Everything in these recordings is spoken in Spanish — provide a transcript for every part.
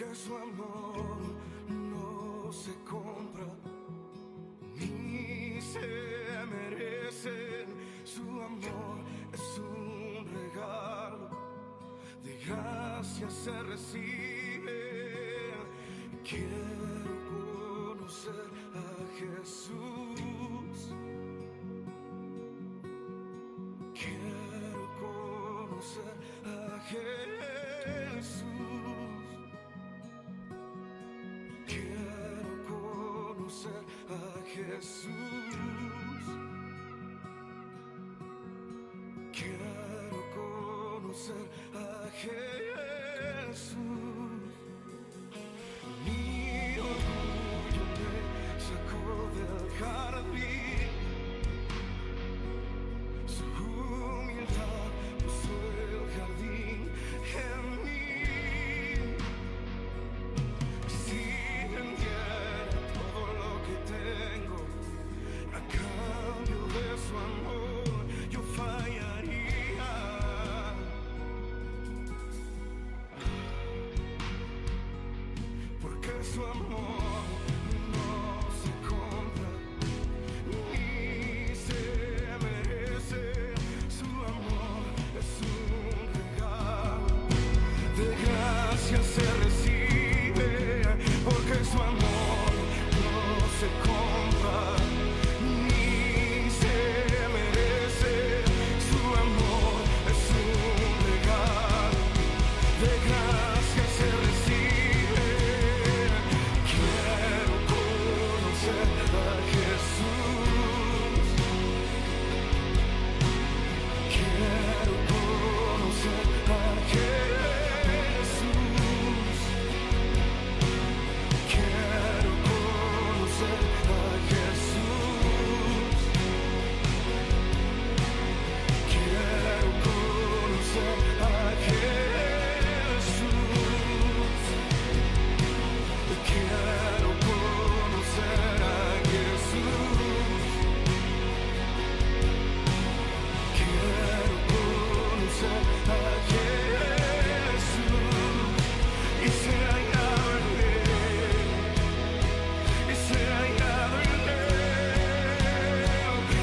porque su amor no se compra ni se merece. Su amor es un regalo, de gracia se recibe. Quiero conocer a Jesús. Quiero conocer a Jesús. Quiero conocer a Jesús. Quiero conocer a Jesús. Mi orgullo me sacó del jardín. Su humildad puso el jardín en mí. Si vendiera todo lo que tengo a cambio de su amor, yo fallaría. Porque su amor no se compra ni se merece. Su amor es un regalo, de gracia se recibe. Porque su amor no se compra ni se merece. Su amor es un regalo, de gracia se recibe. Quiero conocer a Jesús. Quiero conocer a Jesús. Quiero conocer a Jesús. Quiero conocer a Jesús. Quiero conocer a Jesús. Quiero conocer a Jesús. Y ser hallado en él. Y ser hallado en él.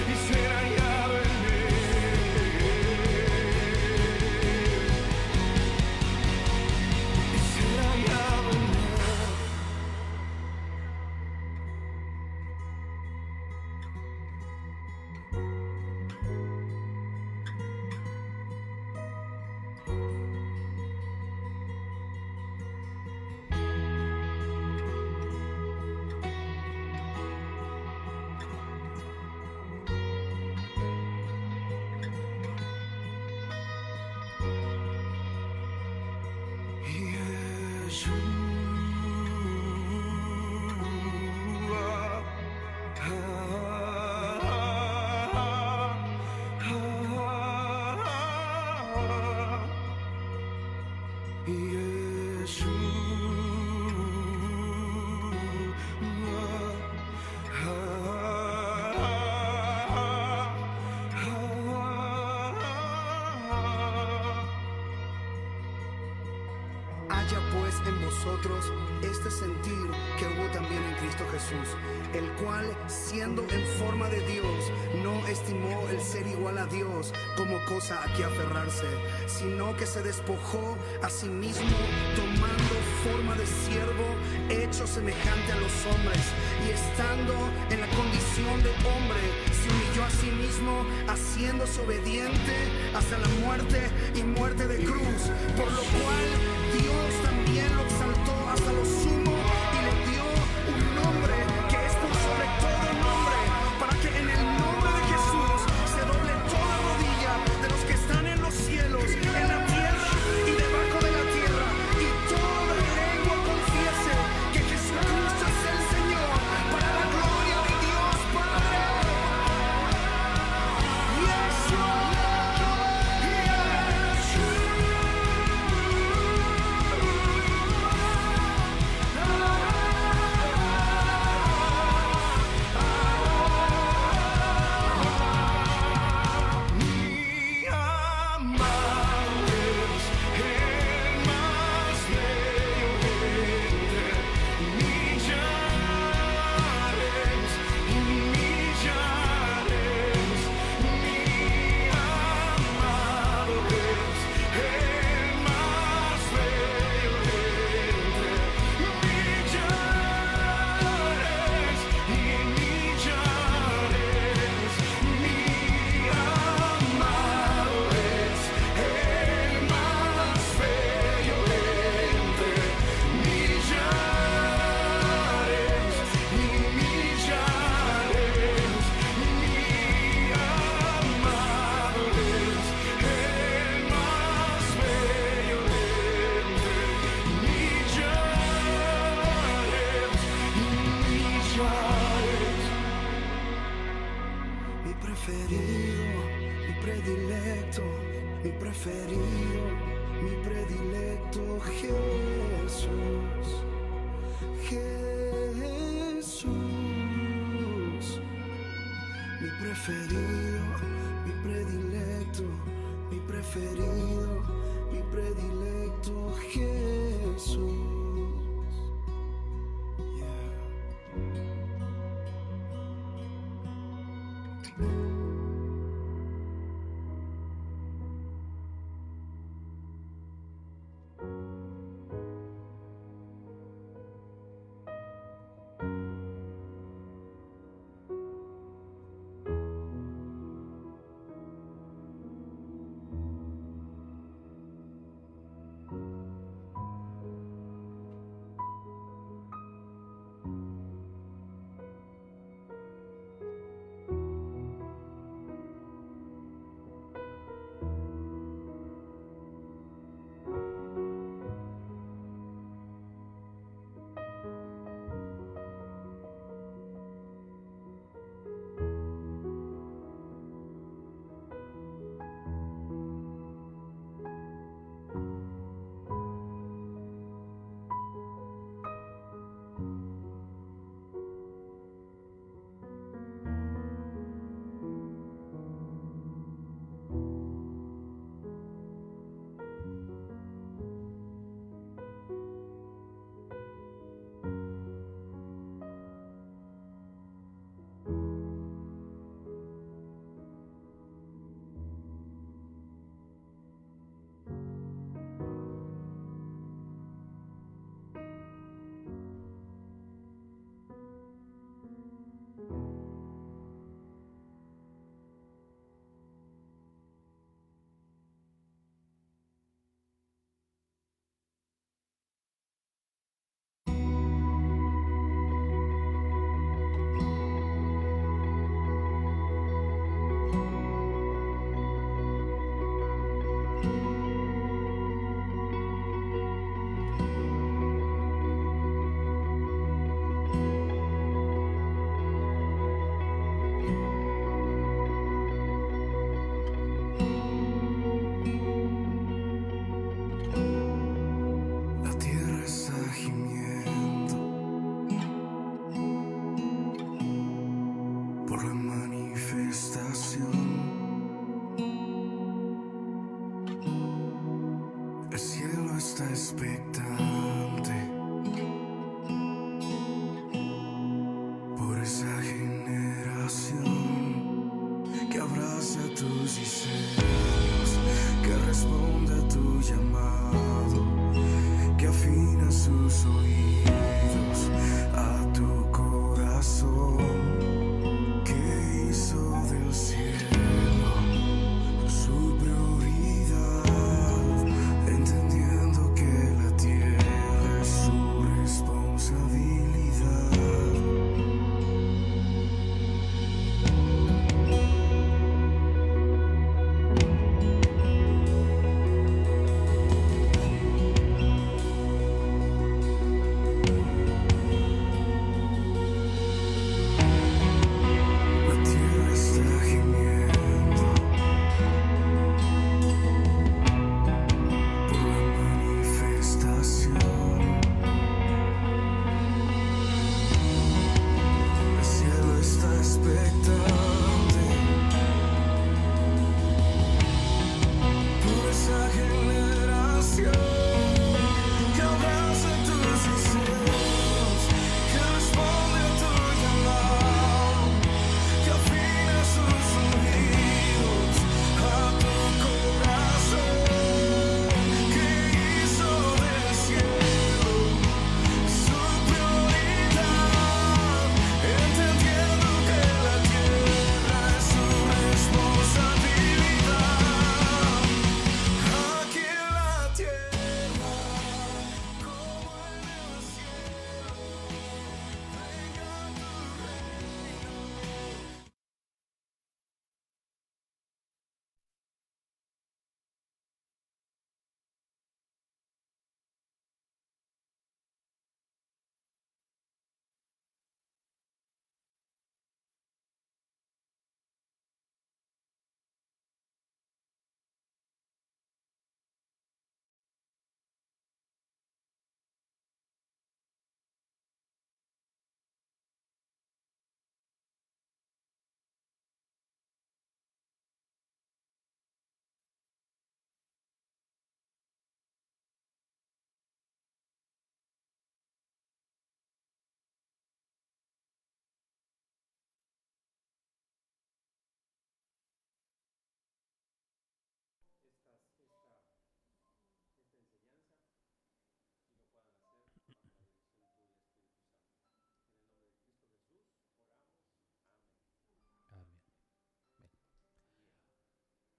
Y ser hallado en él. Y ser hallado en él. Haya pues en vosotros este sentir que hubo también en Cristo Jesús, el cual, siendo en forma de Dios, no estimó el ser igual a Dios como cosa a que aferrarse, sino que se despojó a sí mismo, tomando forma de siervo, hecho semejante a los hombres, y estando en la condición de hombre, se humilló a sí mismo, haciéndose obediente hasta la muerte y muerte de cruz, por lo cual Dios también lo exaltó hasta lo sumo y le dio un nombre que es por sobre todo nombre, para que en el nombre de Jesús se doble toda rodilla de los que están en los cielos, en la tierra y debajo de la tierra, y toda lengua confiese que Jesucristo es el Señor, para la gloria de Dios Padre. Yeshua, Yeshua. mi preferido, mi predilecto, Jesús, Jesús, mi preferido, mi predilecto, mi preferido, mi predilecto, Jesús. Expectante por esa generación que abraza tus diseños, que responde a tu llamado, que afina sus oídos a tu corazón, que hizo del cielo su prioridad, entendiendo que la tierra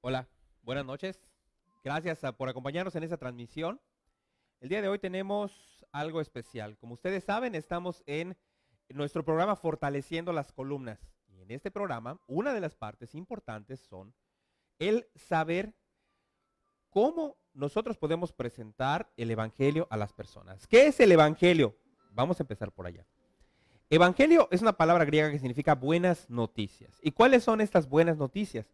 Hola, buenas noches. Gracias por acompañarnos en esta transmisión. El día de hoy tenemos algo especial. Como ustedes saben, estamos en nuestro programa Fortaleciendo las Columnas. Y en este programa, una de las partes importantes son el saber cómo nosotros podemos presentar el Evangelio a las personas. ¿Qué es el Evangelio? Vamos a empezar por allá. Evangelio es una palabra griega que significa buenas noticias. ¿Y cuáles son estas buenas noticias?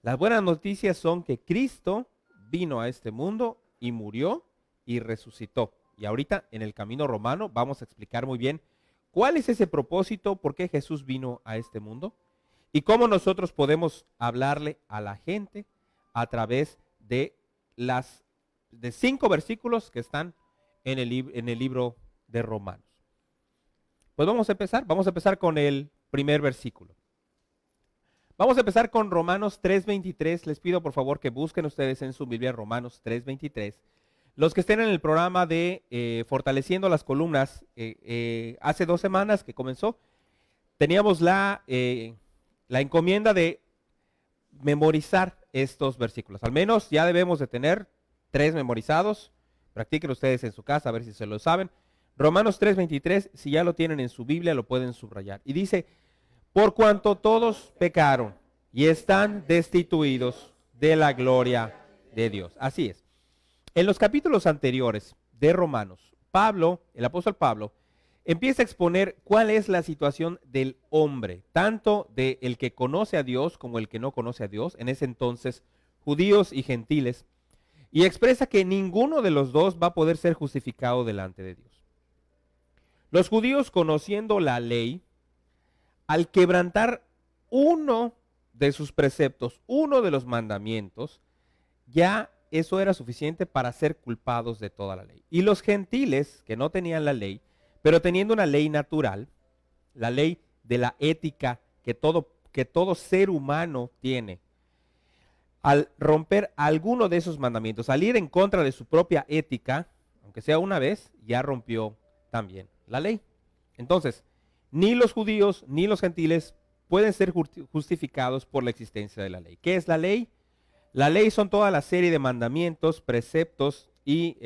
Las buenas noticias son que Cristo vino a este mundo y murió y resucitó. Y ahorita en el camino romano vamos a explicar muy bien cuál es ese propósito, por qué Jesús vino a este mundo y cómo nosotros podemos hablarle a la gente a través de 5 versículos que están en el libro de Romanos. Pues vamos a empezar con el primer versículo. Vamos a empezar con Romanos 3:23. Les pido por favor que busquen ustedes en su Biblia Romanos 3:23. Los que estén en el programa de Fortaleciendo las Columnas, hace 2 semanas que comenzó, teníamos la encomienda de memorizar estos versículos. Al menos ya debemos de tener 3 memorizados. Practiquen ustedes en su casa a ver si se lo saben. Romanos 3:23, si ya lo tienen en su Biblia, lo pueden subrayar. Y dice: por cuanto todos pecaron y están destituidos de la gloria de Dios. Así es. En los capítulos anteriores de Romanos, Pablo, el apóstol Pablo, empieza a exponer cuál es la situación del hombre, tanto del que conoce a Dios como el que no conoce a Dios, en ese entonces judíos y gentiles, y expresa que ninguno de los dos va a poder ser justificado delante de Dios. Los judíos, conociendo la ley, al quebrantar uno de sus preceptos, uno de los mandamientos, ya eso era suficiente para ser culpados de toda la ley. Y los gentiles, que no tenían la ley, pero teniendo una ley natural, la ley de la ética que todo ser humano tiene, al romper alguno de esos mandamientos, al ir en contra de su propia ética, aunque sea una vez, ya rompió también la ley. Entonces, ni los judíos ni los gentiles pueden ser justificados por la existencia de la ley. ¿Qué es la ley? La ley son toda la serie de mandamientos, preceptos y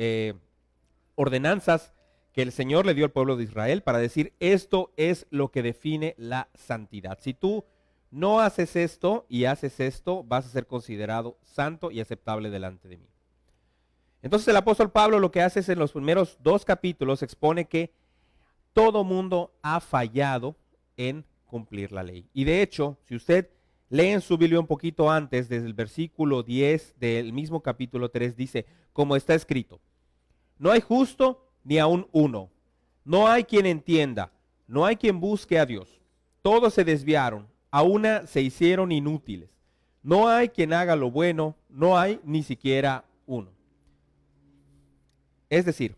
ordenanzas que el Señor le dio al pueblo de Israel para decir: esto es lo que define la santidad. Si tú no haces esto y haces esto, vas a ser considerado santo y aceptable delante de mí. Entonces el apóstol Pablo lo que hace es, en los primeros 2 capítulos, expone que todo mundo ha fallado en cumplir la ley. Y de hecho, si usted lee en su Biblia un poquito antes, desde el versículo 10 del mismo capítulo 3, dice: como está escrito, no hay justo ni aun uno, no hay quien entienda, no hay quien busque a Dios. Todos se desviaron, a una se hicieron inútiles. No hay quien haga lo bueno, no hay ni siquiera uno. Es decir,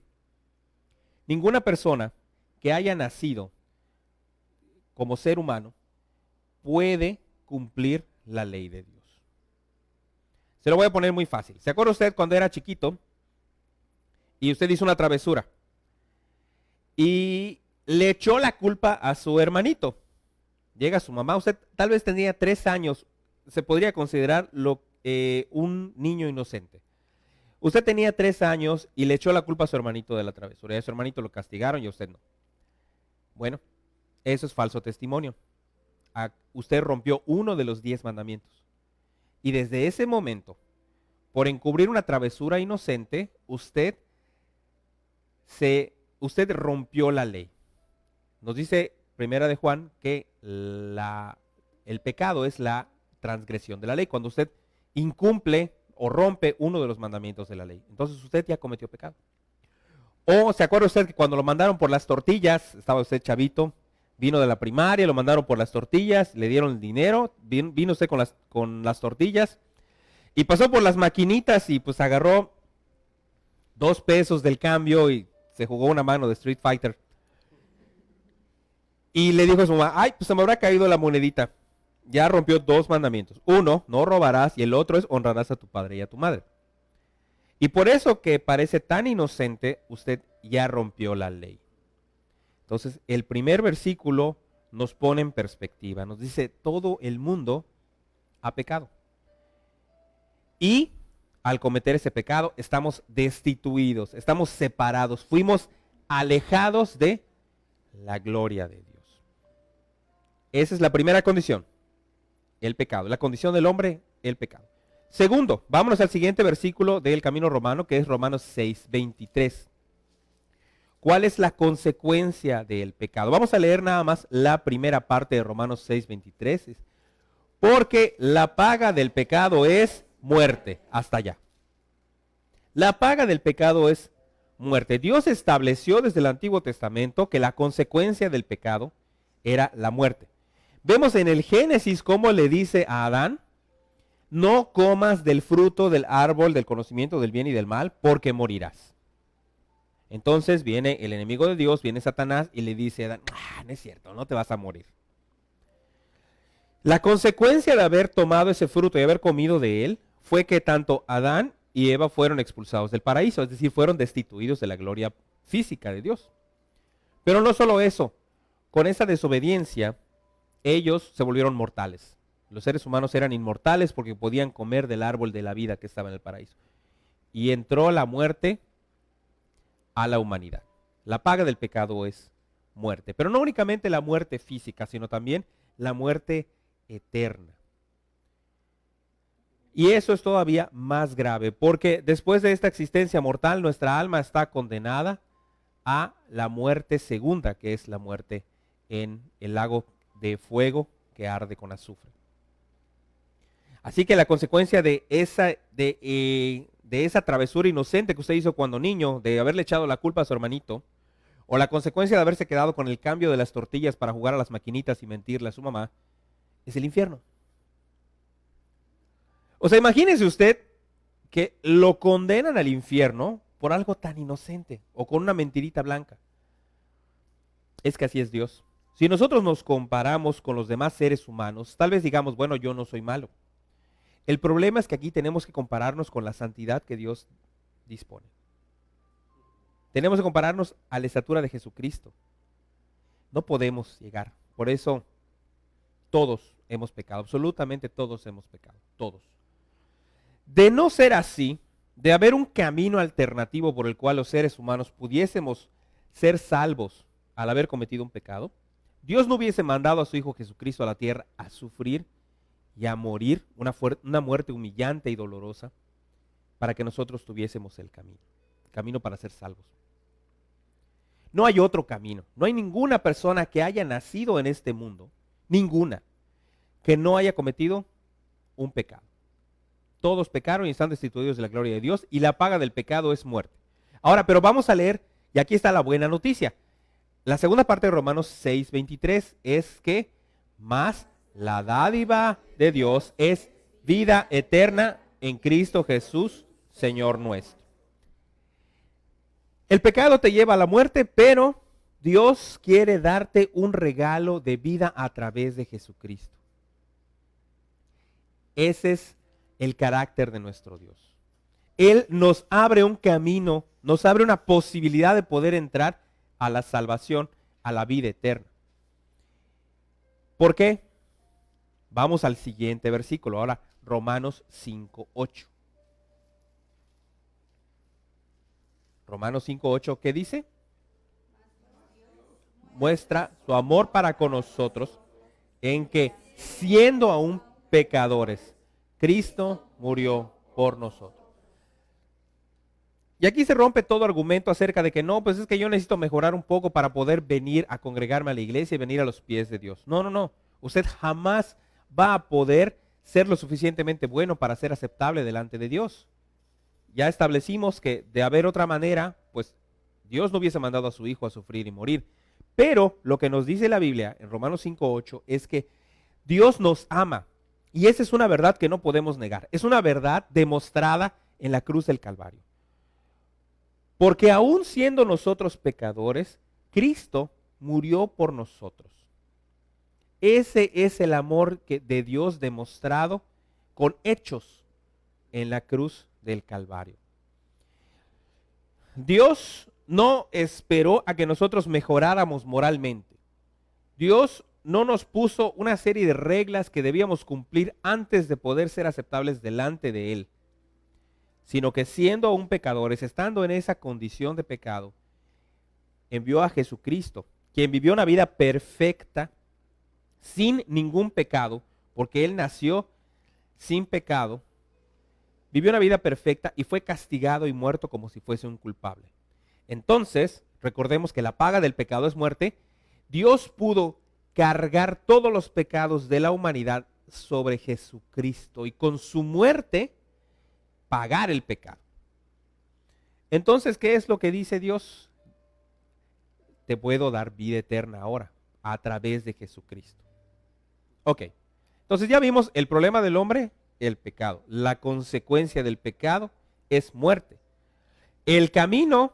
ninguna persona que haya nacido como ser humano puede cumplir la ley de Dios. Se lo voy a poner muy fácil. ¿Se acuerda usted cuando era chiquito y usted hizo una travesura y le echó la culpa a su hermanito? Llega su mamá, usted tal vez tenía 3 años, se podría considerar un niño inocente. Usted tenía 3 años y le echó la culpa a su hermanito de la travesura, y a su hermanito lo castigaron y a usted no. Bueno, eso es falso testimonio. Usted rompió uno de los 10 mandamientos. Y desde ese momento, por encubrir una travesura inocente, usted rompió la ley. Nos dice Primera de Juan que el pecado es la transgresión de la ley, cuando usted incumple o rompe uno de los mandamientos de la ley. Entonces usted ya cometió pecado. O se acuerda usted que cuando lo mandaron por las tortillas, estaba usted chavito, vino de la primaria, lo mandaron por las tortillas, le dieron el dinero, vino usted con las tortillas y pasó por las maquinitas y pues agarró 2 pesos del cambio y se jugó una mano de Street Fighter. Y le dijo a su mamá: ay, pues se me habrá caído la monedita. Ya rompió 2 mandamientos. Uno, no robarás, y el otro es: honrarás a tu padre y a tu madre. Y por eso que parece tan inocente, usted ya rompió la ley. Entonces, el primer versículo nos pone en perspectiva. Nos dice: todo el mundo ha pecado. Y al cometer ese pecado estamos destituidos, estamos separados, fuimos alejados de la gloria de Dios. Esa es la primera condición, el pecado. La condición del hombre, el pecado. Segundo, vámonos al siguiente versículo del camino romano, que es Romanos 6:23. ¿Cuál es la consecuencia del pecado? Vamos a leer nada más la primera parte de Romanos 6:23. Porque la paga del pecado es muerte. Hasta allá. La paga del pecado es muerte. Dios estableció desde el Antiguo Testamento que la consecuencia del pecado era la muerte. Vemos en el Génesis cómo le dice a Adán: no comas del fruto del árbol del conocimiento del bien y del mal, porque morirás. Entonces viene el enemigo de Dios, viene Satanás y le dice a Adán: no es cierto, no te vas a morir. La consecuencia de haber tomado ese fruto y haber comido de él fue que tanto Adán y Eva fueron expulsados del paraíso, es decir, fueron destituidos de la gloria física de Dios. Pero no solo eso, con esa desobediencia, ellos se volvieron mortales. Los seres humanos eran inmortales porque podían comer del árbol de la vida que estaba en el paraíso. Y entró la muerte a la humanidad. La paga del pecado es muerte. Pero no únicamente la muerte física, sino también la muerte eterna. Y eso es todavía más grave, porque después de esta existencia mortal, nuestra alma está condenada a la muerte segunda, que es la muerte en el lago de fuego que arde con azufre. Así que la consecuencia de esa travesura inocente que usted hizo cuando niño, de haberle echado la culpa a su hermanito, o la consecuencia de haberse quedado con el cambio de las tortillas para jugar a las maquinitas y mentirle a su mamá, es el infierno. O sea, imagínese usted que lo condenan al infierno por algo tan inocente o con una mentirita blanca. Es que así es Dios. Si nosotros nos comparamos con los demás seres humanos, tal vez digamos, bueno, yo no soy malo. El problema es que aquí tenemos que compararnos con la santidad que Dios dispone. Tenemos que compararnos a la estatura de Jesucristo. No podemos llegar. Por eso todos hemos pecado, absolutamente todos hemos pecado, todos. De no ser así, de haber un camino alternativo por el cual los seres humanos pudiésemos ser salvos al haber cometido un pecado, Dios no hubiese mandado a su Hijo Jesucristo a la tierra a sufrir y a morir una muerte humillante y dolorosa para que nosotros tuviésemos el camino para ser salvos. No hay otro camino, no hay ninguna persona que haya nacido en este mundo, ninguna, que no haya cometido un pecado. Todos pecaron y están destituidos de la gloria de Dios, y la paga del pecado es muerte. Ahora, pero vamos a leer, y aquí está la buena noticia. La segunda parte de Romanos 6:23 es que más la dádiva de Dios es vida eterna en Cristo Jesús, Señor nuestro. El pecado te lleva a la muerte, pero Dios quiere darte un regalo de vida a través de Jesucristo. Ese es el carácter de nuestro Dios. Él nos abre un camino, nos abre una posibilidad de poder entrar a la salvación, a la vida eterna. ¿Por qué? Vamos al siguiente versículo, ahora Romanos 5:8. Romanos 5:8, ¿qué dice? Muestra su amor para con nosotros en que, siendo aún pecadores, Cristo murió por nosotros. Y aquí se rompe todo argumento acerca de que no, pues es que yo necesito mejorar un poco para poder venir a congregarme a la iglesia y venir a los pies de Dios. No, no, no. Usted jamás va a poder ser lo suficientemente bueno para ser aceptable delante de Dios. Ya establecimos que de haber otra manera, pues Dios no hubiese mandado a su Hijo a sufrir y morir. Pero lo que nos dice la Biblia en Romanos 5:8 es que Dios nos ama. Y esa es una verdad que no podemos negar. Es una verdad demostrada en la cruz del Calvario. Porque aún siendo nosotros pecadores, Cristo murió por nosotros. Ese es el amor de Dios demostrado con hechos en la cruz del Calvario. Dios no esperó a que nosotros mejoráramos moralmente. Dios no nos puso una serie de reglas que debíamos cumplir antes de poder ser aceptables delante de Él. sino que siendo aún pecadores, estando en esa condición de pecado, envió a Jesucristo, quien vivió una vida perfecta, sin ningún pecado, porque Él nació sin pecado, vivió una vida perfecta y fue castigado y muerto como si fuese un culpable. Entonces, recordemos que la paga del pecado es muerte. Dios pudo cargar todos los pecados de la humanidad sobre Jesucristo y con su muerte pagar el pecado. Entonces, ¿qué es lo que dice Dios? Te puedo dar vida eterna ahora a través de Jesucristo. Ok, entonces ya vimos el problema del hombre, el pecado. La consecuencia del pecado es muerte. El camino,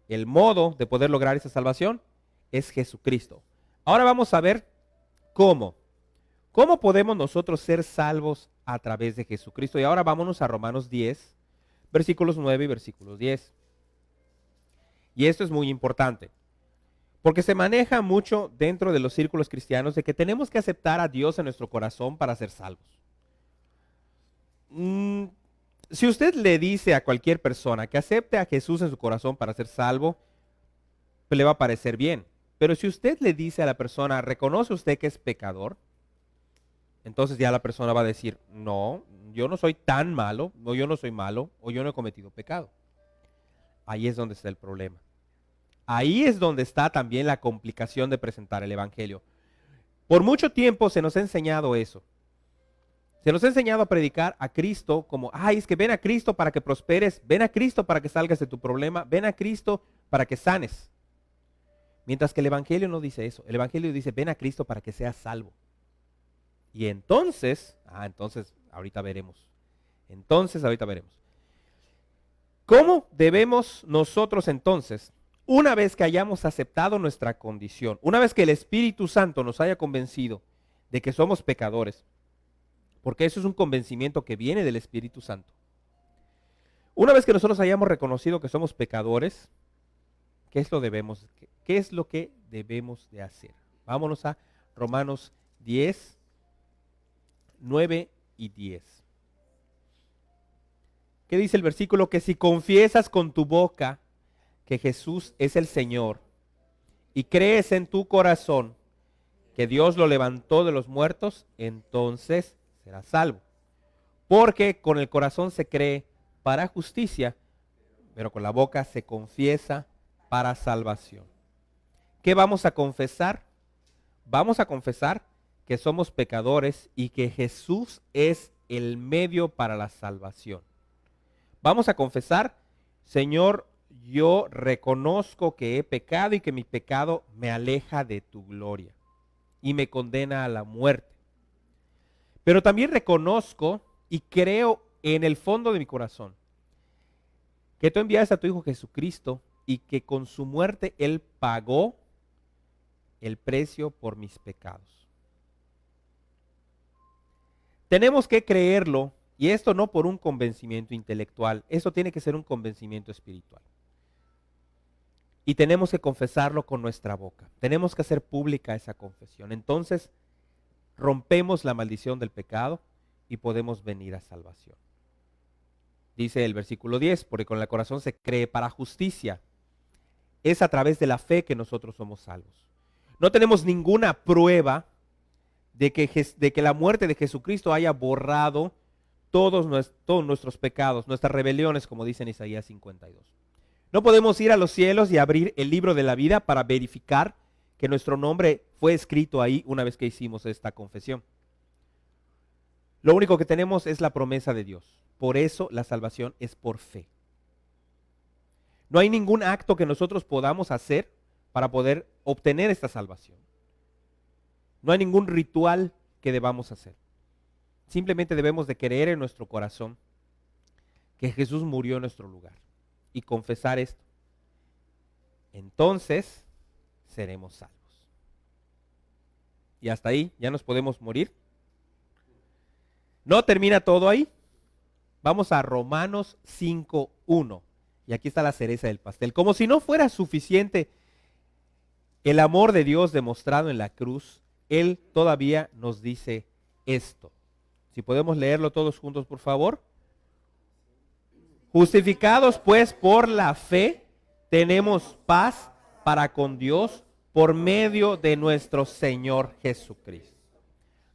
el modo de poder lograr esa salvación es Jesucristo. Ahora vamos a ver cómo. ¿Cómo podemos nosotros ser salvos a través de Jesucristo? Y ahora vámonos a Romanos 10, versículos 9 y versículos 10. Y esto es muy importante, porque se maneja mucho dentro de los círculos cristianos de que tenemos que aceptar a Dios en nuestro corazón para ser salvos. Si usted le dice a cualquier persona que acepte a Jesús en su corazón para ser salvo, pues le va a parecer bien. Pero si usted le dice a la persona, ¿reconoce usted que es pecador? Entonces ya la persona va a decir, no, yo no soy tan malo, o yo no soy malo, o yo no he cometido pecado. Ahí es donde está el problema. Ahí es donde está también la complicación de presentar el Evangelio. Por mucho tiempo se nos ha enseñado eso. Se nos ha enseñado a predicar a Cristo como, ay, es que ven a Cristo para que prosperes, ven a Cristo para que salgas de tu problema, ven a Cristo para que sanes. Mientras que el Evangelio no dice eso. El Evangelio dice, ven a Cristo para que seas salvo. Y entonces, ahorita veremos. ¿Cómo debemos nosotros entonces, una vez que hayamos aceptado nuestra condición, una vez que el Espíritu Santo nos haya convencido de que somos pecadores, porque eso es un convencimiento que viene del Espíritu Santo, una vez que nosotros hayamos reconocido que somos pecadores, ¿qué es lo que debemos de hacer? Vámonos a Romanos 10, 9 y 10. ¿Qué dice el versículo? Que si confiesas con tu boca que Jesús es el Señor y crees en tu corazón que Dios lo levantó de los muertos, entonces serás salvo. Porque con el corazón se cree para justicia, pero con la boca se confiesa para salvación. ¿Qué vamos a confesar? Vamos a confesar que somos pecadores y que Jesús es el medio para la salvación. Vamos a confesar, Señor, yo reconozco que he pecado y que mi pecado me aleja de tu gloria y me condena a la muerte. Pero también reconozco y creo en el fondo de mi corazón que tú enviaste a tu Hijo Jesucristo y que con su muerte Él pagó el precio por mis pecados. Tenemos que creerlo, y esto no por un convencimiento intelectual, eso tiene que ser un convencimiento espiritual. Y tenemos que confesarlo con nuestra boca, tenemos que hacer pública esa confesión. Entonces rompemos la maldición del pecado y podemos venir a salvación. Dice el versículo 10, porque con el corazón se cree para justicia. Es a través de la fe que nosotros somos salvos. No tenemos ninguna prueba de que la muerte de Jesucristo haya borrado todos nuestros pecados, nuestras rebeliones, como dice en Isaías 52. No podemos ir a los cielos y abrir el libro de la vida para verificar que nuestro nombre fue escrito ahí una vez que hicimos esta confesión. Lo único que tenemos es la promesa de Dios. Por eso la salvación es por fe. No hay ningún acto que nosotros podamos hacer para poder obtener esta salvación. No hay ningún ritual que debamos hacer. Simplemente debemos de creer en nuestro corazón que Jesús murió en nuestro lugar y confesar esto. Entonces seremos salvos. Y hasta ahí ya nos podemos morir. No termina todo ahí. Vamos a Romanos 5:1. Y aquí está la cereza del pastel. Como si no fuera suficiente el amor de Dios demostrado en la cruz, Él todavía nos dice esto. Si podemos leerlo todos juntos, por favor. Justificados pues por la fe, tenemos paz para con Dios por medio de nuestro Señor Jesucristo.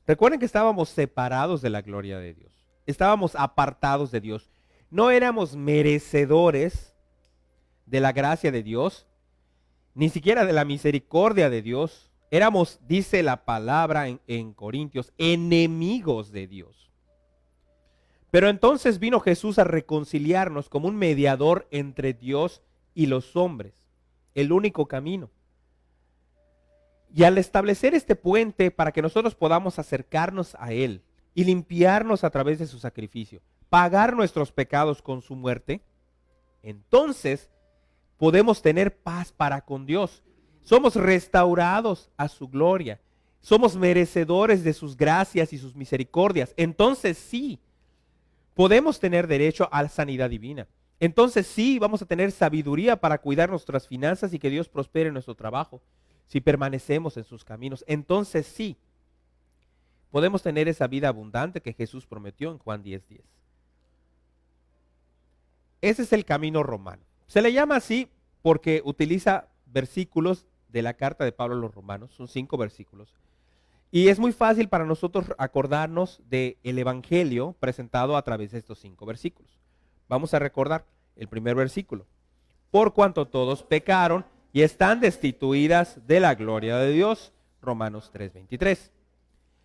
Recuerden que estábamos separados de la gloria de Dios. Estábamos apartados de Dios. No éramos merecedores de la gracia de Dios, ni siquiera de la misericordia de Dios. Éramos, dice la palabra en Corintios, enemigos de Dios. Pero entonces vino Jesús a reconciliarnos como un mediador entre Dios y los hombres, el único camino. Y al establecer este puente para que nosotros podamos acercarnos a Él y limpiarnos a través de su sacrificio, pagar nuestros pecados con su muerte, entonces podemos tener paz para con Dios. Somos restaurados a su gloria. Somos merecedores de sus gracias y sus misericordias. Entonces sí, podemos tener derecho a la sanidad divina. Entonces sí, vamos a tener sabiduría para cuidar nuestras finanzas y que Dios prospere nuestro trabajo. Si permanecemos en sus caminos, entonces sí, podemos tener esa vida abundante que Jesús prometió en Juan 10:10. Ese es el camino romano. Se le llama así porque utiliza versículos de la carta de Pablo a los romanos, son 5 versículos. Y es muy fácil para nosotros acordarnos del evangelio presentado a través de estos 5 versículos. Vamos a recordar el primer versículo. Por cuanto todos pecaron y están destituidas de la gloria de Dios, Romanos 3:23.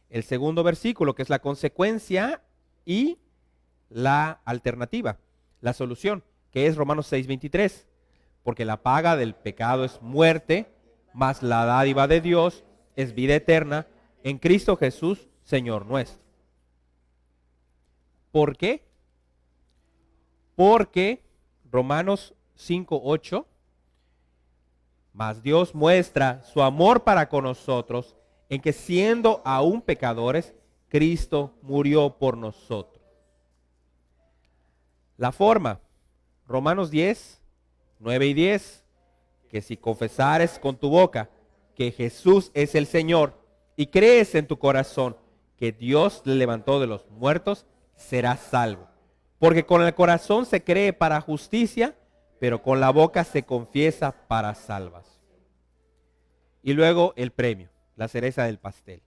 El segundo versículo, que es la consecuencia y la alternativa, la solución, que es Romanos 6:23. Porque la paga del pecado es muerte, mas la dádiva de Dios es vida eterna en Cristo Jesús, Señor nuestro. ¿Por qué? Porque Romanos 5:8, mas Dios muestra su amor para con nosotros en que siendo aún pecadores, Cristo murió por nosotros. La forma, Romanos 10:9-10, que si confesares con tu boca que Jesús es el Señor y crees en tu corazón que Dios le levantó de los muertos, serás salvo. Porque con el corazón se cree para justicia, pero con la boca se confiesa para salvación. Y luego el premio, la cereza del pastel.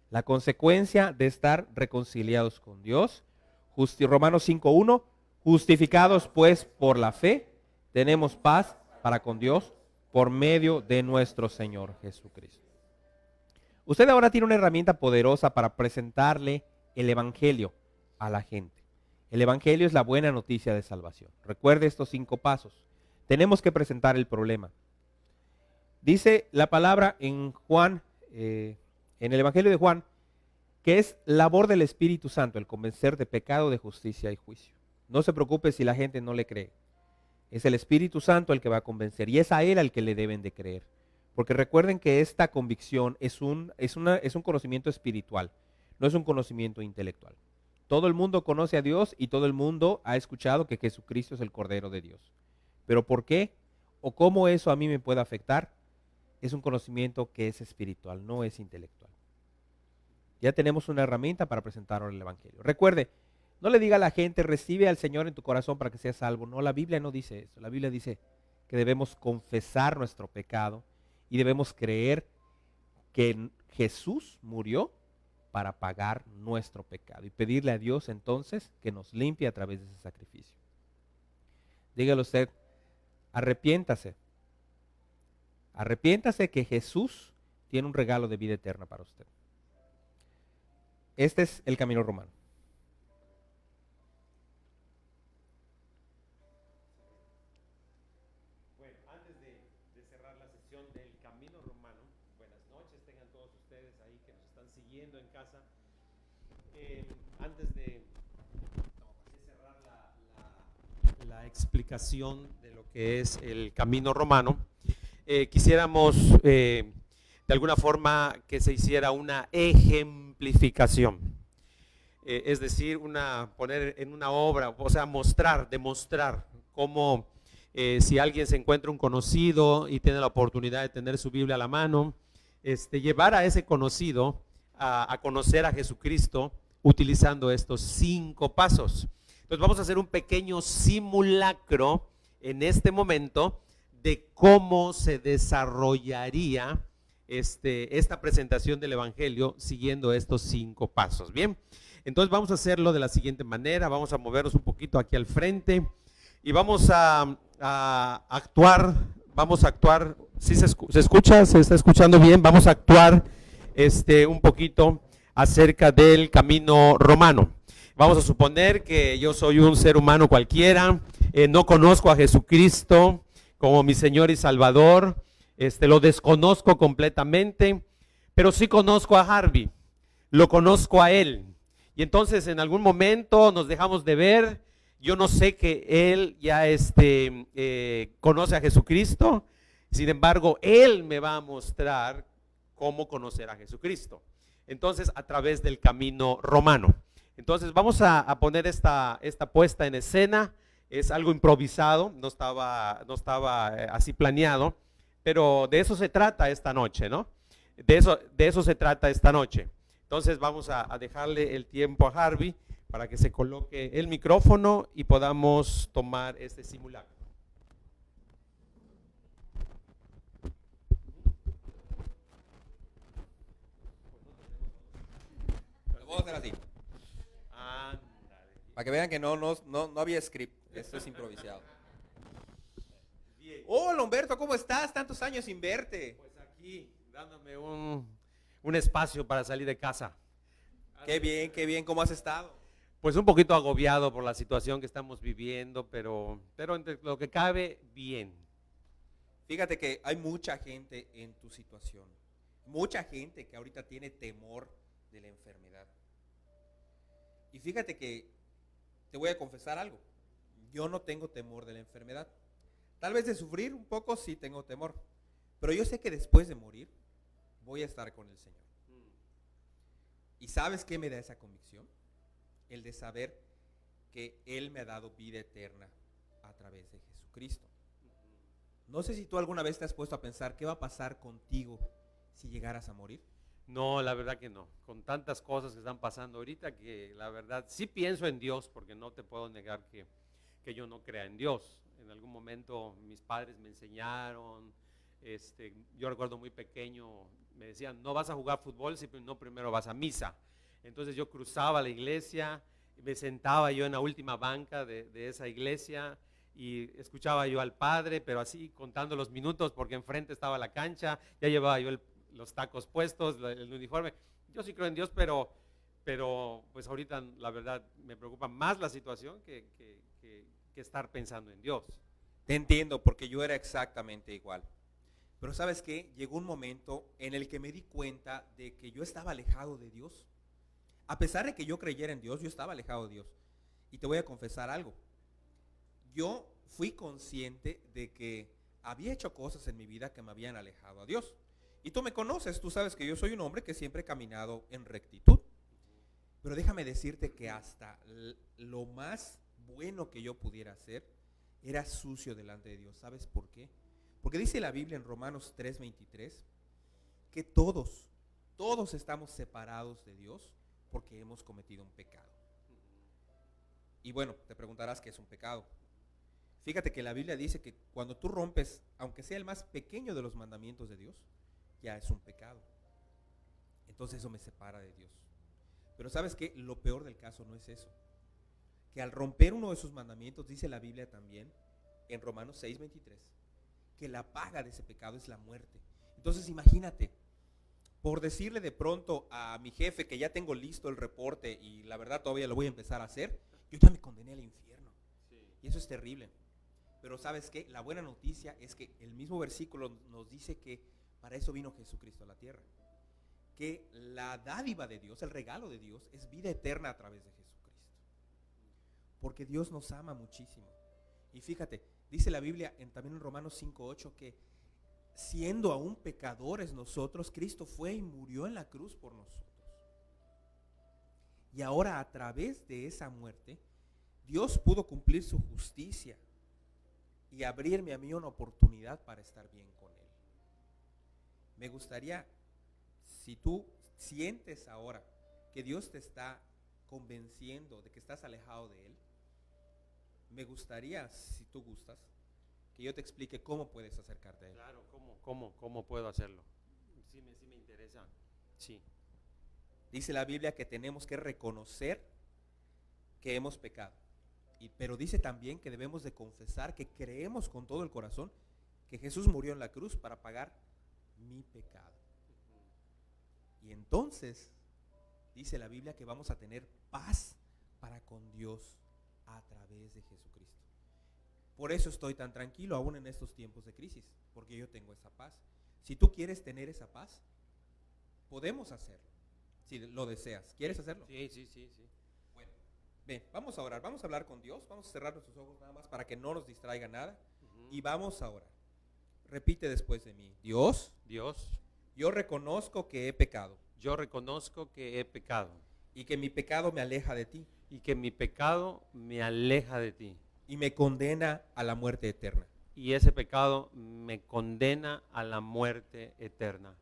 La consecuencia de estar reconciliados con Dios. Romanos 5:1, justificados pues por la fe, tenemos paz para con Dios por medio de nuestro Señor Jesucristo. Usted ahora tiene una herramienta poderosa para presentarle el evangelio a la gente. El evangelio es la buena noticia de salvación. Recuerde estos 5 pasos. Tenemos que presentar el problema. Dice la palabra en Juan, en el evangelio de Juan, que es labor del Espíritu Santo el convencer de pecado, de justicia y juicio. No se preocupe si la gente no le cree. Es el Espíritu Santo el que va a convencer y es a Él al que le deben de creer. Porque recuerden que esta convicción es un conocimiento espiritual, no es un conocimiento intelectual. Todo el mundo conoce a Dios y todo el mundo ha escuchado que Jesucristo es el Cordero de Dios. Pero ¿por qué o cómo eso a mí me puede afectar? Es un conocimiento que es espiritual, no es intelectual. Ya tenemos una herramienta para presentar ahora el evangelio. Recuerde, no le diga a la gente, recibe al Señor en tu corazón para que seas salvo. No, la Biblia no dice eso. La Biblia dice que debemos confesar nuestro pecado y debemos creer que Jesús murió para pagar nuestro pecado y pedirle a Dios entonces que nos limpie a través de ese sacrificio. Dígale usted, arrepiéntase. Arrepiéntase que Jesús tiene un regalo de vida eterna para usted. Este es el camino romano. Bueno, antes de cerrar la sesión del camino romano, buenas noches, tengan todos ustedes ahí que nos están siguiendo en casa. Antes de cerrar la explicación de lo que es el camino romano, quisiéramos de alguna forma que se hiciera una ejemplificación, es decir, poner en una obra, o sea, demostrar cómo si alguien se encuentra un conocido y tiene la oportunidad de tener su Biblia a la mano, llevar a ese conocido a conocer a Jesucristo utilizando estos 5 pasos. Entonces vamos a hacer un pequeño simulacro en este momento de cómo se desarrollaría esta presentación del Evangelio siguiendo estos 5 pasos. Bien, entonces vamos a hacerlo de la siguiente manera, vamos a movernos un poquito aquí al frente y vamos a actuar, ¿sí se escucha? ¿Se está escuchando bien? Vamos a actuar un poquito acerca del camino romano. Vamos a suponer que yo soy un ser humano cualquiera, no conozco a Jesucristo como mi Señor y Salvador, lo desconozco completamente, pero sí conozco a Harvey, lo conozco a él. Y entonces en algún momento nos dejamos de ver, yo no sé que él ya conoce a Jesucristo, sin embargo, él me va a mostrar cómo conocer a Jesucristo. Entonces, a través del camino romano. Entonces, vamos a poner esta puesta en escena. Es algo improvisado, no estaba así planeado, pero de eso se trata esta noche, ¿no? De eso se trata esta noche. Entonces, vamos a dejarle el tiempo a Harvey para que se coloque el micrófono y podamos tomar este simulacro. Lo vamos a hacer así. Para que vean que no había script, esto es improvisado. Hola Humberto, ¿cómo estás? Tantos años sin verte. Pues aquí, dándome un espacio para salir de casa. Qué bien, ¿cómo has estado? Pues un poquito agobiado por la situación que estamos viviendo, pero entre lo que cabe, bien. Fíjate que hay mucha gente en tu situación, mucha gente que ahorita tiene temor de la enfermedad. Y fíjate que te voy a confesar algo, yo no tengo temor de la enfermedad. Tal vez de sufrir un poco sí tengo temor, pero yo sé que después de morir voy a estar con el Señor. ¿Y sabes qué me da esa convicción? El de saber que Él me ha dado vida eterna a través de Jesucristo. No sé si tú alguna vez te has puesto a pensar qué va a pasar contigo si llegaras a morir. No, la verdad que no. Con tantas cosas que están pasando ahorita que la verdad sí pienso en Dios, porque no te puedo negar que yo no crea en Dios. En algún momento mis padres me enseñaron, yo recuerdo muy pequeño, me decían, no vas a jugar fútbol si no primero vas a misa. Entonces yo cruzaba la iglesia, me sentaba yo en la última banca de esa iglesia y escuchaba yo al padre, pero así contando los minutos porque enfrente estaba la cancha, ya llevaba yo los tacos puestos, el uniforme. Yo sí creo en Dios, pero pues ahorita la verdad me preocupa más la situación que estar pensando en Dios. Te entiendo, porque yo era exactamente igual. Pero ¿sabes qué? Llegó un momento en el que me di cuenta de que yo estaba alejado de Dios. A pesar de que yo creyera en Dios, yo estaba alejado de Dios. Y te voy a confesar algo. Yo fui consciente de que había hecho cosas en mi vida que me habían alejado a Dios. Y tú me conoces, tú sabes que yo soy un hombre que siempre he caminado en rectitud. Pero déjame decirte que hasta lo más bueno que yo pudiera hacer era sucio delante de Dios. ¿Sabes por qué? Porque dice la Biblia en Romanos 3:23 que todos estamos separados de Dios porque hemos cometido un pecado. Y bueno, te preguntarás qué es un pecado. Fíjate que la Biblia dice que cuando tú rompes, aunque sea el más pequeño de los mandamientos de Dios, ya es un pecado. Entonces eso me separa de Dios. Pero ¿sabes qué? Lo peor del caso no es eso. Que al romper uno de sus mandamientos, dice la Biblia también, en Romanos 6:23, que la paga de ese pecado es la muerte. Entonces imagínate, por decirle de pronto a mi jefe que ya tengo listo el reporte y la verdad todavía lo voy a empezar a hacer, yo ya me condené al infierno. Sí. Y eso es terrible. Pero ¿sabes qué? La buena noticia es que el mismo versículo nos dice que para eso vino Jesucristo a la tierra. Que la dádiva de Dios, el regalo de Dios, es vida eterna a través de Jesucristo. Porque Dios nos ama muchísimo. Y fíjate, dice la Biblia también en Romanos 5:8 que siendo aún pecadores nosotros, Cristo fue y murió en la cruz por nosotros. Y ahora a través de esa muerte, Dios pudo cumplir su justicia y abrirme a mí una oportunidad para estar bien con Él. Me gustaría, si tú sientes ahora que Dios te está convenciendo de que estás alejado de Él, me gustaría, si tú gustas, que yo te explique cómo puedes acercarte a Él. Claro, ¿cómo puedo hacerlo? Sí me interesa. Sí. Dice la Biblia que tenemos que reconocer que hemos pecado. Pero dice también que debemos de confesar que creemos con todo el corazón que Jesús murió en la cruz para pagar mi pecado. Y entonces dice la Biblia que vamos a tener paz para con Dios a través de Jesucristo. Por eso estoy tan tranquilo aún en estos tiempos de crisis, porque yo tengo esa paz. Si tú quieres tener esa paz, podemos hacerlo, si lo deseas. ¿Quieres hacerlo? Sí. Bueno, ven, vamos a orar, vamos a hablar con Dios, vamos a cerrar nuestros ojos nada más para que no nos distraiga nada y vamos a orar. Repite después de mí. Dios, yo reconozco que he pecado yo reconozco que he pecado y que mi pecado me aleja de ti y que mi pecado me aleja de ti. y me condena a la muerte eterna. Y ese pecado me condena a la muerte eterna.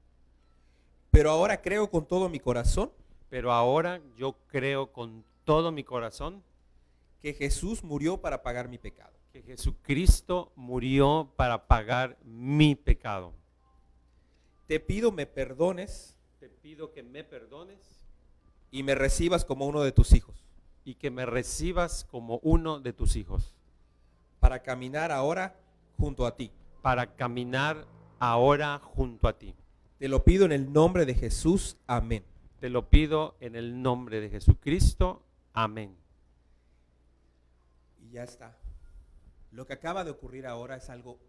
Pero ahora creo con todo mi corazón Pero ahora yo creo con todo mi corazón que Jesús murió para pagar mi pecado. que Jesucristo murió para pagar mi pecado. Te pido me perdones Te pido que me perdones y me recibas como uno de tus hijos, y que me recibas como uno de tus hijos, para caminar ahora junto a ti. para caminar ahora junto a ti. Te lo pido en el nombre de Jesús. Amén. Te lo pido en el nombre de Jesucristo. Amén. Y ya está. Lo que acaba de ocurrir ahora es algo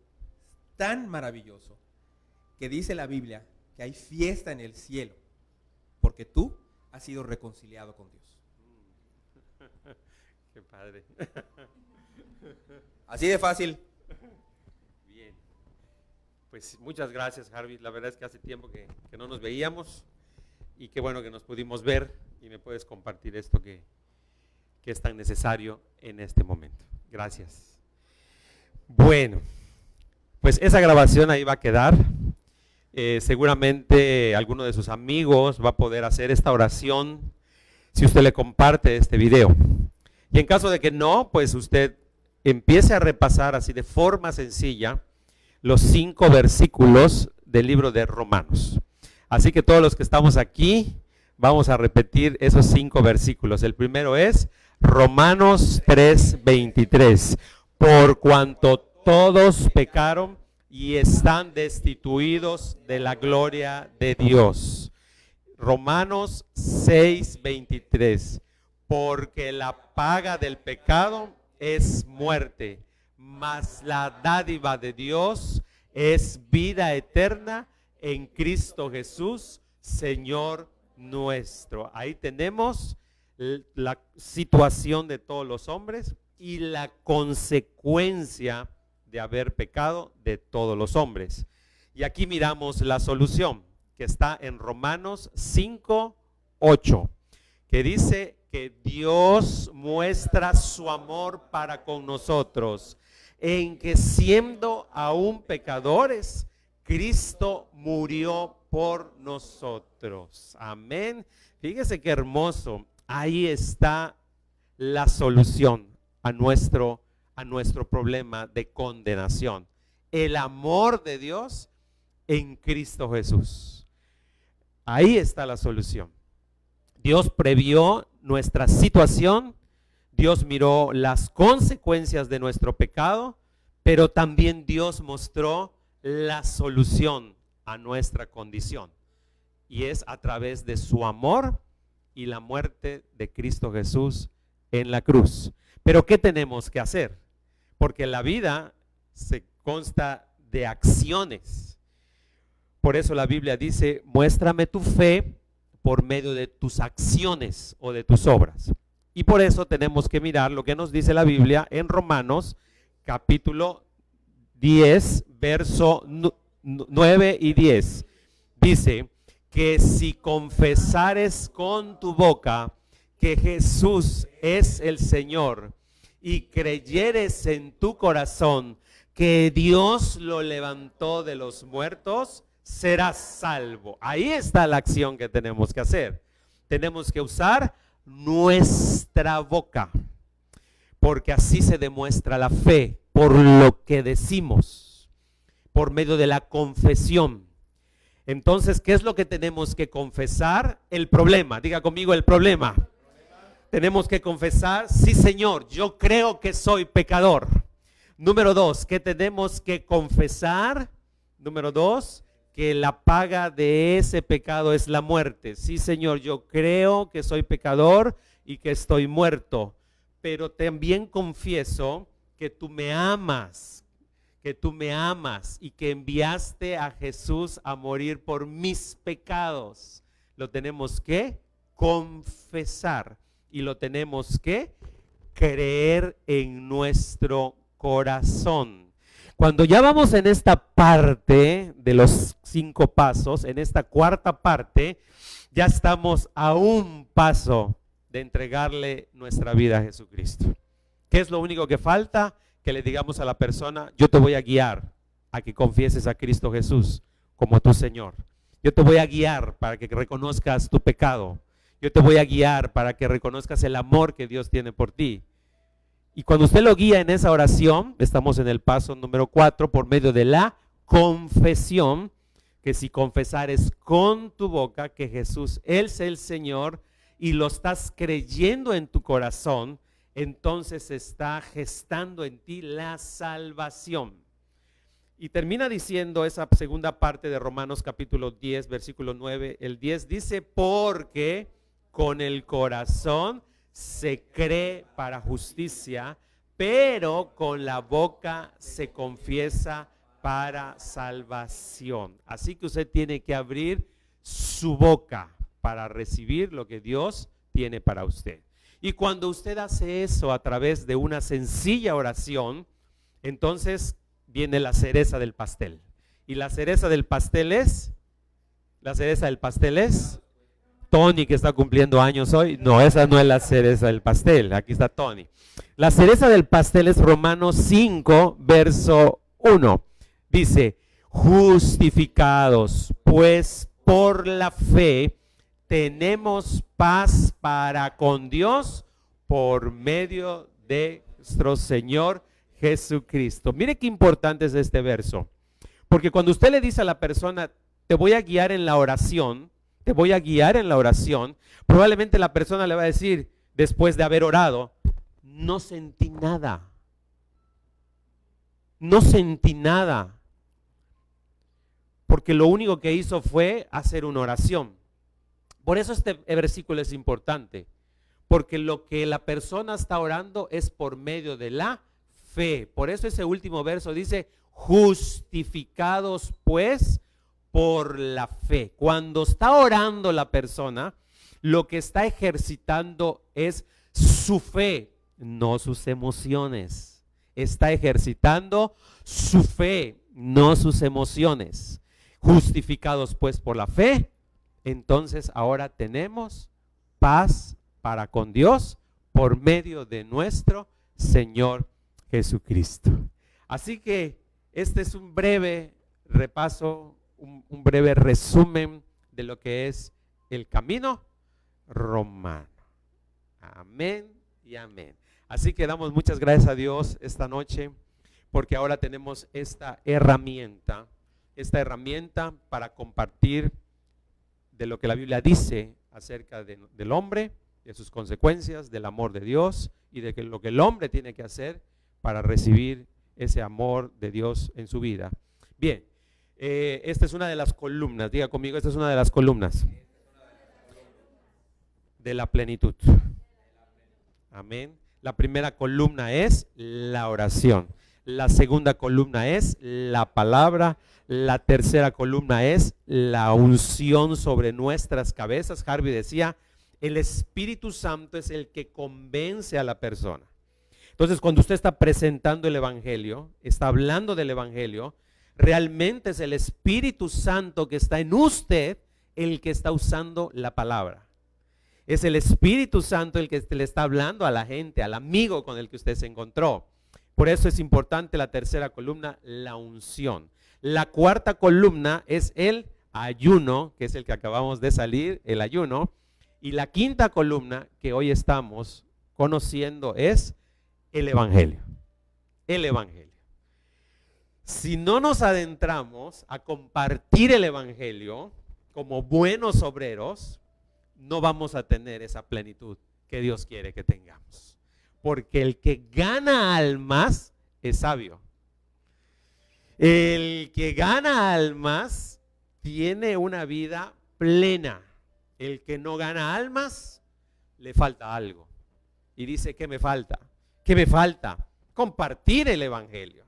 tan maravilloso que dice la Biblia que hay fiesta en el cielo porque tú has sido reconciliado con Dios. Qué padre. Así de fácil. Bien. Pues muchas gracias, Harvey. La verdad es que hace tiempo que no nos veíamos y qué bueno que nos pudimos ver y me puedes compartir esto que es tan necesario en este momento. Gracias. Bueno, pues esa grabación ahí va a quedar. Seguramente alguno de sus amigos va a poder hacer esta oración si usted le comparte este video. Y en caso de que no, pues usted empiece a repasar así de forma sencilla los 5 versículos del libro de Romanos. Así que todos los que estamos aquí vamos a repetir esos 5 versículos. El primero es Romanos 3:23. Por cuanto todos pecaron y están destituidos de la gloria de Dios. Romanos 6:23. Porque la paga del pecado es muerte, mas la dádiva de Dios es vida eterna en Cristo Jesús, Señor nuestro. Ahí tenemos la situación de todos los hombres y la consecuencia de haber pecado de todos los hombres. Y aquí miramos la solución que está en Romanos 5:8, que dice que Dios muestra su amor para con nosotros, en que siendo aún pecadores, Cristo murió por nosotros. Amén. Fíjese qué hermoso. Ahí está la solución a nuestro problema de condenación. El amor de Dios en Cristo Jesús. Ahí está la solución. Dios previó nuestra situación, Dios miró las consecuencias de nuestro pecado, pero también Dios mostró la solución a nuestra condición. Y es a través de su amor y la muerte de Cristo Jesús en la cruz. Pero ¿qué tenemos que hacer? Porque la vida se consta de acciones. Por eso la Biblia dice, muéstrame tu fe por medio de tus acciones o de tus obras. Y por eso tenemos que mirar lo que nos dice la Biblia en Romanos capítulo 10, verso 9 y 10. Dice que si confesares con tu boca que Jesús es el Señor y creyeres en tu corazón que Dios lo levantó de los muertos, serás salvo. Ahí está la acción que tenemos que hacer. Tenemos que usar nuestra boca. porque así se demuestra la fe, por lo que decimos, por medio de la confesión. Entonces, ¿qué es lo que tenemos que confesar? El problema. Diga conmigo el problema. Tenemos que confesar, sí Señor, yo creo que soy pecador. Número 2, ¿qué tenemos que confesar? Número 2, que la paga de ese pecado es la muerte. Sí Señor, yo creo que soy pecador y que estoy muerto. Pero también confieso que tú me amas, y que enviaste a Jesús a morir por mis pecados. Lo tenemos que confesar y lo tenemos que creer en nuestro corazón. Cuando ya vamos en esta parte de los 5 pasos, en esta cuarta parte, ya estamos a un paso de entregarle nuestra vida a Jesucristo. ¿Qué es lo único que falta? Que le digamos a la persona, yo te voy a guiar a que confieses a Cristo Jesús como tu Señor. Yo te voy a guiar para que reconozcas tu pecado. Yo te voy a guiar para que reconozcas el amor que Dios tiene por ti. Y cuando usted lo guía en esa oración, estamos en el paso número 4, por medio de la confesión, que si confesares con tu boca que Jesús es el Señor y lo estás creyendo en tu corazón, entonces se está gestando en ti la salvación. Y termina diciendo esa segunda parte de Romanos capítulo 10, versículo 9. El 10 dice, porque con el corazón se cree para justicia, pero con la boca se confiesa para salvación. Así que usted tiene que abrir su boca para recibir lo que Dios tiene para usted. Y cuando usted hace eso a través de una sencilla oración, entonces viene la cereza del pastel. Y la cereza del pastel es, Tony, que está cumpliendo años hoy. No, esa no es la cereza del pastel. Aquí está Tony. La cereza del pastel es Romanos 5, verso 1. Dice, justificados pues por la fe, tenemos paz para con Dios por medio de nuestro Señor Jesucristo. Mire qué importante es este verso. Porque cuando usted le dice a la persona, te voy a guiar en la oración, probablemente la persona le va a decir, después de haber orado, no sentí nada. Porque lo único que hizo fue hacer una oración. Por eso este versículo es importante, porque lo que la persona está orando es por medio de la fe. Por eso ese último verso dice, justificados pues por la fe. Cuando está orando la persona, lo que está ejercitando es su fe, no sus emociones. Está ejercitando su fe, no sus emociones. Justificados pues por la fe, entonces ahora tenemos paz para con Dios por medio de nuestro Señor Jesucristo. Así que este es un breve repaso, un breve resumen de lo que es el camino romano. Amén y amén. Así que damos muchas gracias a Dios esta noche, porque ahora tenemos esta herramienta para compartir de lo que la Biblia dice acerca del hombre, de sus consecuencias, del amor de Dios y de lo que el hombre tiene que hacer para recibir ese amor de Dios en su vida. Bien, esta es una de las columnas, diga conmigo, esta es una de las columnas de la plenitud. Amén. La primera columna es la oración. La segunda columna es la palabra. La tercera columna es la unción sobre nuestras cabezas. Harvey decía, el Espíritu Santo es el que convence a la persona. Entonces, cuando usted está presentando el Evangelio, está hablando del Evangelio, realmente es el Espíritu Santo que está en usted el que está usando la palabra. Es el Espíritu Santo el que le está hablando a la gente, al amigo con el que usted se encontró. Por eso es importante la tercera columna, la unción. La cuarta columna es el ayuno, que es el que acabamos de salir, el ayuno. Y la quinta columna que hoy estamos conociendo es el Evangelio. El Evangelio. Si no nos adentramos a compartir el Evangelio como buenos obreros, no vamos a tener esa plenitud que Dios quiere que tengamos. Porque el que gana almas es sabio. El que gana almas tiene una vida plena. El que no gana almas, le falta algo. Y dice, ¿qué me falta? ¿Qué me falta? Compartir el Evangelio.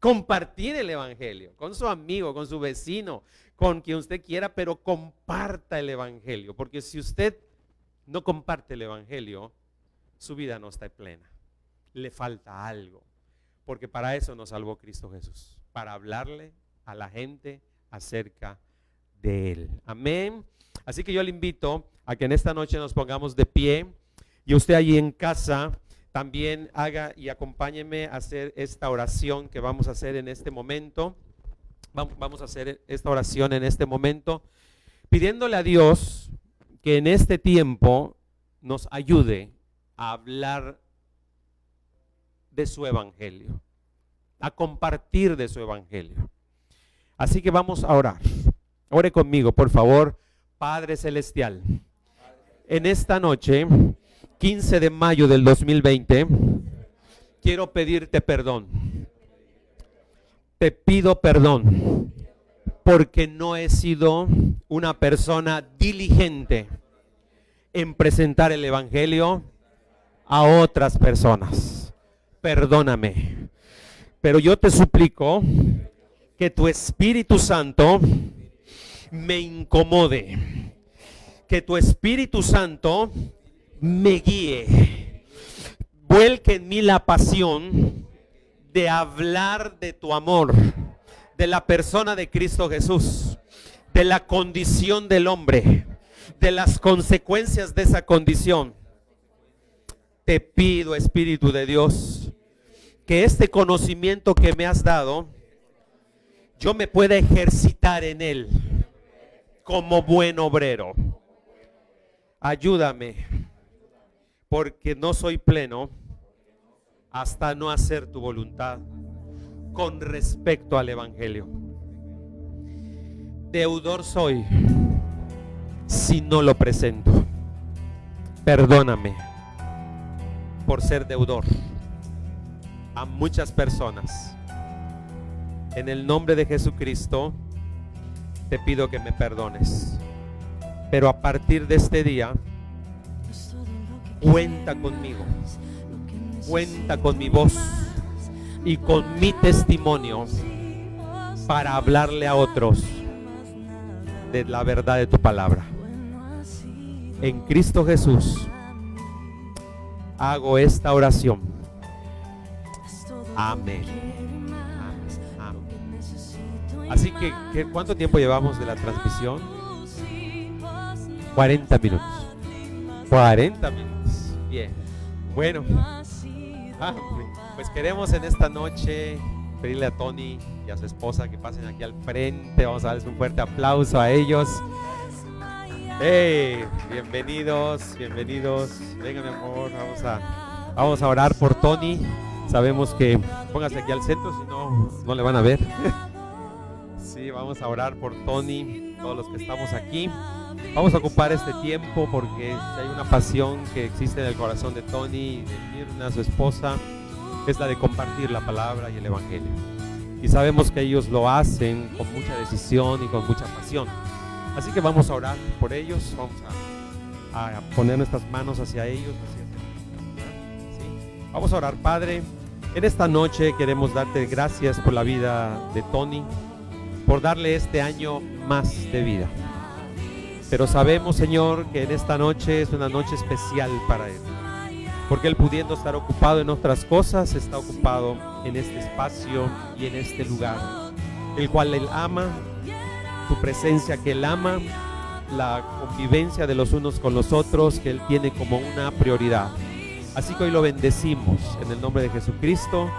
Compartir el Evangelio con su amigo, con su vecino, con quien usted quiera, pero comparta el Evangelio. Porque si usted no comparte el Evangelio, su vida no está plena. Le falta algo. Porque para eso nos salvó Cristo Jesús. Para hablarle a la gente acerca de Él. Amén. Así que yo le invito a que en esta noche nos pongamos de pie. Y usted allí en casa también haga y acompáñeme a hacer esta oración que vamos a hacer en este momento. Vamos a hacer esta oración en este momento, pidiéndole a Dios que en este tiempo nos ayude a hablar de su Evangelio, a compartir de su Evangelio. Así que vamos a orar. Ore conmigo, por favor. Padre Celestial, en esta noche, 15 de mayo del 2020, quiero pedirte perdón. Te pido perdón porque no he sido una persona diligente en presentar el Evangelio a otras personas. Perdóname. Pero yo te suplico que tu Espíritu Santo me incomode, que tu Espíritu Santo me guíe, vuelque en mí la pasión de hablar de tu amor, de la persona de Cristo Jesús, de la condición del hombre, de las consecuencias de esa condición. Te pido, Espíritu de Dios, que este conocimiento que me has dado, yo me pueda ejercitar en él como buen obrero. Ayúdame, porque no soy pleno hasta no hacer tu voluntad con respecto al Evangelio. Deudor soy si no lo presento. Perdóname por ser deudor a muchas personas. En el nombre de Jesucristo te pido que me perdones. Pero a partir de este día, cuenta conmigo. Cuenta con mi voz y con mi testimonio para hablarle a otros de la verdad de tu palabra. En Cristo Jesús hago esta oración. Amén. Así que ¿cuánto tiempo llevamos de la transmisión? 40 minutos. 40 minutos. Bien. Bueno. Pues queremos en esta noche pedirle a Tony y a su esposa que pasen aquí al frente. Vamos a darles un fuerte aplauso a ellos. Hey, bienvenidos, bienvenidos. Venga, mi amor, vamos a orar por Tony. Sabemos que, póngase aquí al centro, si no, no le van a ver. Sí, vamos a orar por Tony, todos los que estamos aquí. Vamos a ocupar este tiempo porque hay una pasión que existe en el corazón de Tony y de Mirna, su esposa, es la de compartir la palabra y el Evangelio. Y sabemos que ellos lo hacen con mucha decisión y con mucha pasión. Así que vamos a orar por ellos, vamos a poner nuestras manos hacia ellos. ¿Sí? Vamos a orar, Padre. En esta noche queremos darte gracias por la vida de Tony, por darle este año más de vida. Pero sabemos, Señor, que en esta noche es una noche especial para él, porque él, pudiendo estar ocupado en otras cosas, está ocupado en este espacio y en este lugar, el cual él ama, tu presencia que él ama, la convivencia de los unos con los otros que él tiene como una prioridad. Así que hoy lo bendecimos en el nombre de Jesucristo,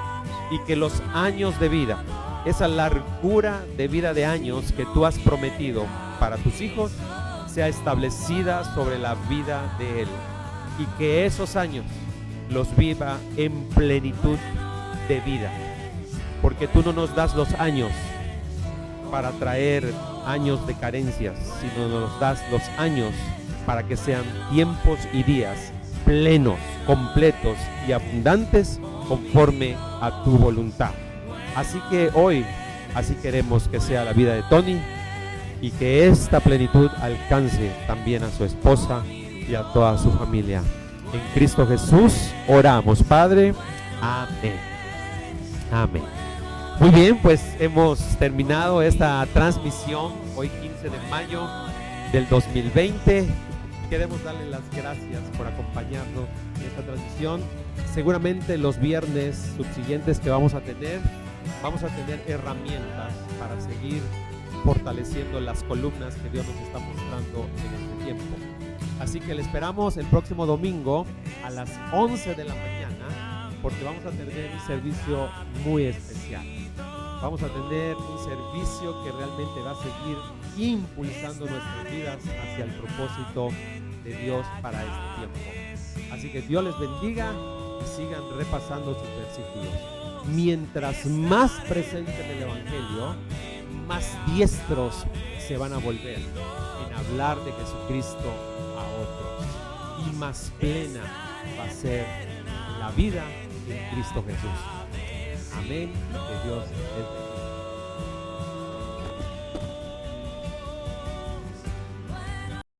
y que los años de vida, esa largura de vida de años que tú has prometido para tus hijos, sea establecida sobre la vida de él, y que esos años los viva en plenitud de vida. Porque tú no nos das los años para traer años de carencias, sino nos das los años para que sean tiempos y días plenos, completos y abundantes conforme a tu voluntad. Así que hoy, así queremos que sea la vida de Tony y que esta plenitud alcance también a su esposa y a toda su familia. En Cristo Jesús oramos, Padre. Amén. Amén. Muy bien, pues hemos terminado esta transmisión hoy 15 de mayo del 2020. Queremos darle las gracias por acompañarnos en esta transmisión. Seguramente los viernes subsiguientes que vamos a tener herramientas para seguir fortaleciendo las columnas que Dios nos está mostrando en este tiempo. Así que le esperamos el próximo domingo a las 11 de la mañana, porque vamos a tener un servicio muy especial. Vamos a tener un servicio que realmente va a seguir impulsando nuestras vidas hacia el propósito de Dios para este tiempo. Así que Dios les bendiga y sigan repasando sus versículos. Mientras más presenten el Evangelio, más diestros se van a volver en hablar de Jesucristo a otros, y más plena va a ser la vida en Cristo Jesús. Amén. Que Dios les bendiga.